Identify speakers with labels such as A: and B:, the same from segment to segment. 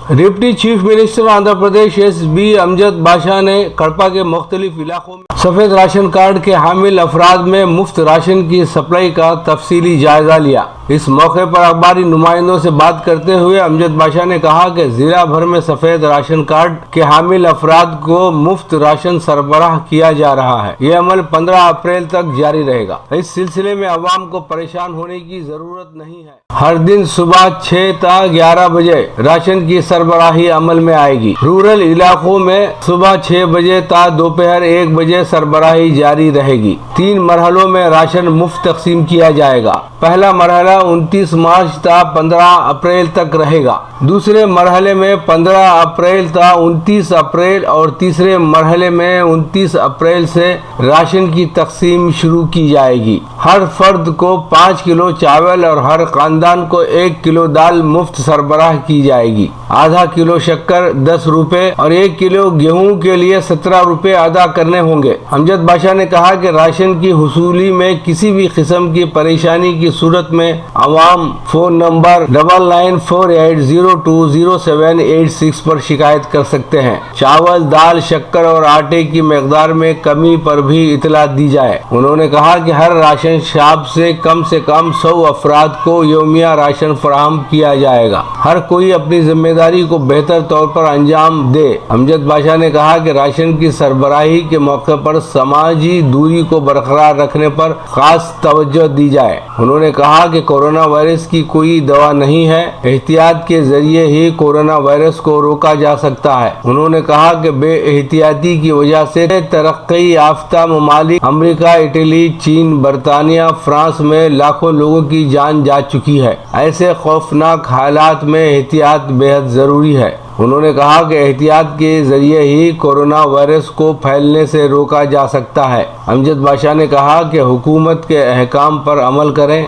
A: Deputy chief minister Andhra Pradesh S.B.. Amjad बाशा ने कड़पा के मुख्तलिफ इलाकों में सफेद राशन कार्ड के हामिल अफराद में मुफ्त राशन की सप्लाई का तफसीली जायजा लिया। इस मौके पर अखबारी नुमाइंदों से बात करते हुए अमजद बाशा ने कहा कि जिला भर में सफेद राशन कार्ड के हामिल अफराद को मुफ्त राशन सरबराह किया जा रहा है। ये अमल 15 अप्रैल तक जारी रहेगा। इस सिलसिले में अवाम को परेशान होने की जरूरत नहीं है। हर दिन सुबह 6 ta 11 बजे राशन की सरबराही अमल में आएगी। रूरल इलाकों में सुबह 6 बजे ता दोपहर 1 बजे सरबराही जारी रहेगी। 3 मरहलों में राशन मुफ्त तकसीम किया जाएगा। पहला मरहला 29 मार्च ता 15 अप्रैल तक रहेगा। दूसरे मरहले में 15 अप्रैल ता 29 अप्रैल और तीसरे मरहले में 29 अप्रैल से राशन की तकसीम शुरू की जाएगी। हर फर्द को 5 किलो चावल और हर खानदान को 1 किलो दाल मुफ्त सरबराह की जाएगी। आधा किलो शक्कर 10 रुपए और 1 किलो गेहूं के लिए 17 रुपए अदा करने होंगे। अमजद बाशा ने कहा कि राशन की हुसूली में किसी भी किस्म की परेशानी की सूरत में अवाम फोन नंबर 9948020786 पर शिकायत कर सकते हैं। चावल, दाल, शक्कर और आटे की मकदार में कमी पर भी इतला दी जाए। उन्होंने कहा कि हर राशन शॉप से कम 100 अफराद को यौमिया राशन फराहम किया जाएगा। हर कोई अपनी जिम्मेदारी को बेहतर तौर पर अंजाम दे। अमजद बाशा ने कहा कि राशन की सरबराही के मौके पर समाजी दूरी को बरकरार रखने पर खास तवज्जो दी जाए। उन्होंने कहा कि कोरोना वायरस की कोई दवा नहीं है, एहतियात के जरिए ही कोरोना वायरस को रोका जा सकता है। उन्होंने कहा कि बेएहतियाती की वजह से तरक्की याफ्ता ममालिक अमेरिका, इटली, चीन, बरतानिया, फ्रांस में लाखों लोगों की जान जा चुकी है। ऐसे खौफनाक हालात में एहतियात बेहद जरूरी है। उन्होंने कहा कि एहतियात के जरिए ही कोरोना वायरस को फैलने से रोका जा सकता है। अमजद बाशा ने कहा कि हुकूमत के अहकाम पर अमल करें।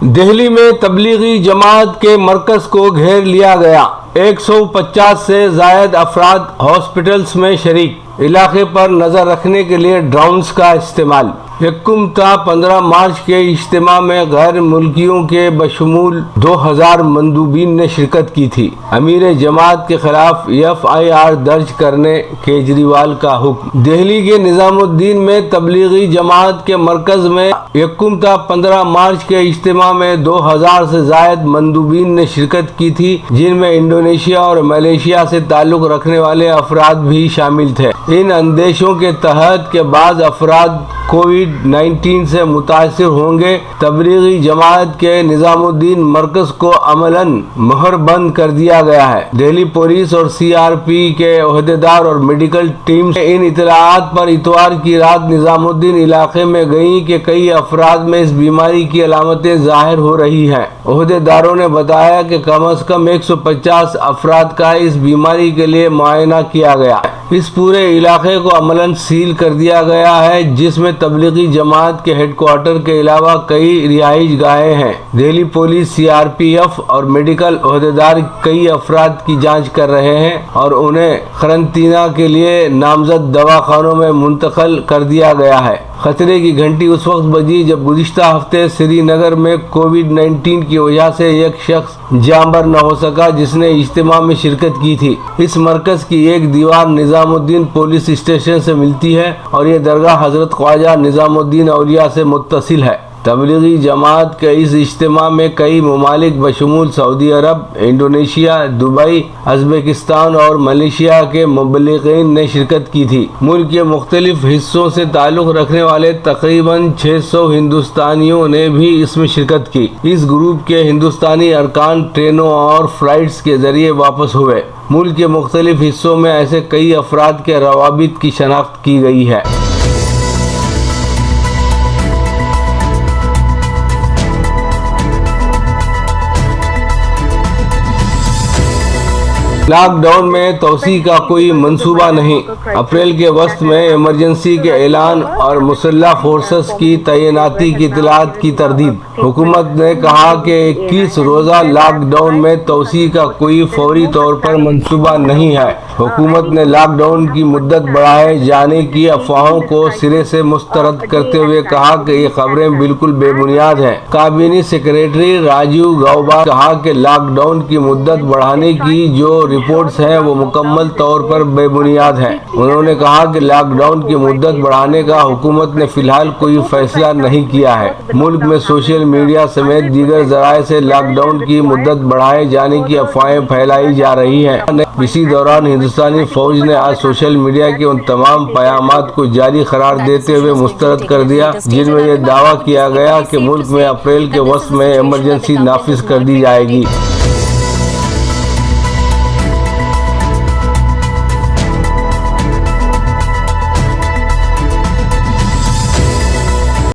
A: दिल्ली में तबलीगी जमात के मरकज को घेर लिया गया। 150 से जायद अफराद हॉस्पिटल्स में शरीक। इलाके पर नजर रखने के लिए ड्रोन्स का इस्तेमाल। 1 ता 15 मार्च के इज्तिमा में गैर मुल्कियों के बशमूल 2000 मंदूबीन ने शिरकत की थी। अमीर जमात के खिलाफ FIR दर्ज करने केजरीवाल का हुक्म। दिल्ली के निजामुद्दीन में तबलीगी जमात के मरकज में 1 ता 15 मार्च के इज्तिमा में 2000 से जायद मंदूबीन ने शिरकत की थी, जिनमें इंडोनेशिया और मलेशिया से ताल्लुक रखने वाले अफराद भी शामिल थे। इन अंदेशों के तहत के बाद अफराद कोविड-19 से मुतासिर होंगे। तबलीगी जमात के निजामुद्दीन मरकज को अमलन मोहरबंद कर दिया गया है। दिल्ली पुलिस और CRP के ओहदेदार और मेडिकल टीम इन इतलात पर इतवार की रात निजामुद्दीन इलाके में गई कि कई अफराद में इस बीमारी की अलामतें जाहिर हो रही हैं। ओहदेदारों ने बताया कि कम अज कम 150 अफराद का इस बीमारी के लिए मुआयना किया गया। इस पूरे इलाके को अमलन सील कर दिया गया है, जिसमें तबलीगी जमात के हेडक्वार्टर के अलावा कई रिहाइश गाहें हैं। दिल्ली पुलिस, CRPF और मेडिकल ओहदेदार कई अफराद की जांच कर रहे हैं और उन्हें करंतना के लिए नामजद दवाखानों में मुंतकिल कर दिया गया है। खतरे की घंटी उस वक्त बजी जब गुज़िश्ता हफ्ते श्रीनगर में कोविड-19 की वजह से एक शख्स जांबर न हो सका, जिसने इज्तिमा में शिरकत की थी। इस मरकज की एक दीवार निजामुद्दीन पुलिस स्टेशन से मिलती है और ये दरगाह हजरत ख्वाजा निजामुद्दीन औलिया से मुत्तसिल है। तबलीगी जमात के इस इज्तिमा में कई ममालिक बशमूल सऊदी अरब, इंडोनेशिया, दुबई, उज़्बेकिस्तान और मलेशिया के मुबल्लिगीन ने शिरकत की थी। मुल्क के मुख्तलिफ हिस्सों से ताल्लुक़ रखने वाले तकरीबन 600 हिंदुस्तानियों ने भी इसमें शिरकत की। इस ग्रुप के हिंदुस्तानी अरकान ट्रेनों और फ्लाइट्स के जरिए वापस हुए। मुल्क के मुख्तलिफ हिस्सों में ऐसे कई अफराद के रवाबित की शनाख्त की गई है। لاک ڈاؤن میں توسیع کا کوئی منصوبہ نہیں، اپریل کے وسط میں ایمرجنسی کے اعلان اور مسلح فورسز کی تعیناتی کی اطلاعات کی تردید۔ حکومت نے کہا کہ 21 روزہ لاک ڈاؤن میں توسیع کا کوئی فوری طور پر منصوبہ نہیں ہے۔ حکومت نے لاک ڈاؤن کی مدت بڑھائے جانے کی افواہوں کو سرے سے مسترد کرتے ہوئے کہا کہ یہ خبریں بالکل بے بنیاد ہیں۔ کابینی سیکریٹری راجیو گاؤبا نے کہا کہ لاک ڈاؤن کی مدت بڑھانے کی جو رپورٹس ہیں وہ مکمل طور پر بے بنیاد ہیں۔ انہوں نے کہا کہ لاک ڈاؤن کی مدت بڑھانے کا حکومت نے فی الحال کوئی فیصلہ نہیں کیا ہے۔ ملک میں سوشل میڈیا سمیت دیگر ذرائع سے لاک ڈاؤن کی مدت بڑھائے جانے کی افواہیں پھیلائی جا رہی ہیں۔ اسی دوران ہندوستانی فوج نے آج سوشل میڈیا کے ان تمام پیامات کو جعلی قرار دیتے ہوئے مسترد کر دیا جن میں یہ دعویٰ کیا گیا کہ ملک میں اپریل کے وسط میں ایمرجنسی نافذ کر دی جائے گی۔